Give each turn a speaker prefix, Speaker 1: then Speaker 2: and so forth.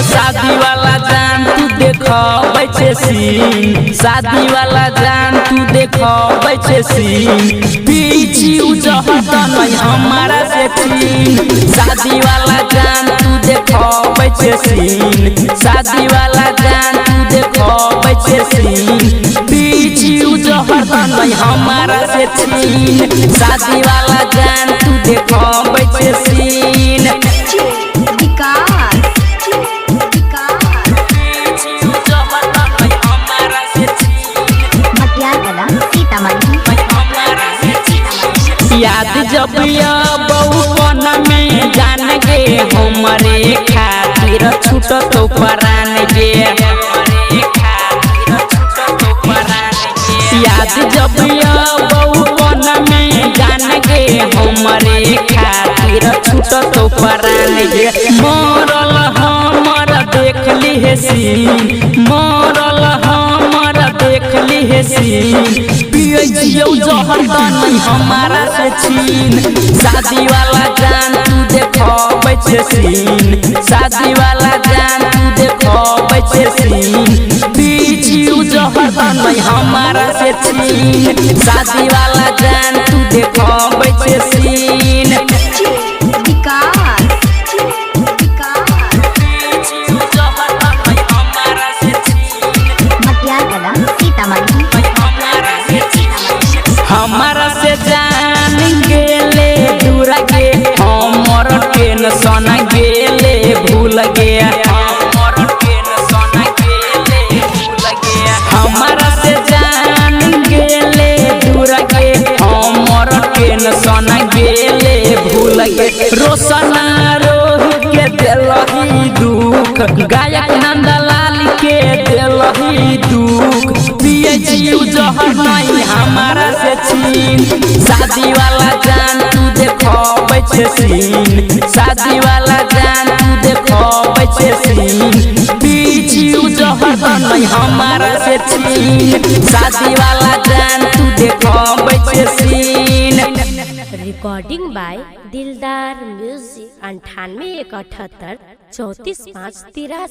Speaker 1: शादी वाला जान तू देखो बैठे सीन, शादी वाला जान तू देखो बैठे सीन, पीछे उजहत नहीं हमारा से छीन। शादी वाला जान तू देखो बैठे सीन, शादी वाला जान तू देखो बैठे सीन, पीछे उजहत नहीं हमारा से छीन। शादी वाला जान तू देखो बैठे सीन। याद जब बहुपन में जान गे हमारे खातिर छूट तो परान गे। याद जब बहुपन में जान गे हमारे खातिर छूट तो परान गे। मरल हमर देख ली है सीन, मरल हमर देख ली है सीन, पियो जहर नहीं हमारा से छीन। शादी वाला जान तू देखो बैठे सीन, शादी वाला जान तू देखो बैठे सीन, पीछे जहर नहीं हमारा से छीन। शादी वाला जान तू देखो बैठे सीन। हमारा से जान गेले दूर गे हमर टेंशन गेले भूल गया, हमर टेंशन गेले भूल गया। हमारा से जान गेले दूर गे हमर टेंशन गेले भूल गया। रोशन रोहित के दिलही दुख, गायक नंदलाल के दिलही दुख, पिए जीव जहर नहीं हमारा से छीन। शादी वाला जान तू देखो बैठे सीन, शादी वाला जान तू देखो बैठे सीन, पीछे जहर नहीं हमारा से छीन। शादी वाला जान तू देखो बैठे सीन।
Speaker 2: रिकॉर्डिंग बाय दिलदार म्यूजिक 98 178 34 5 83।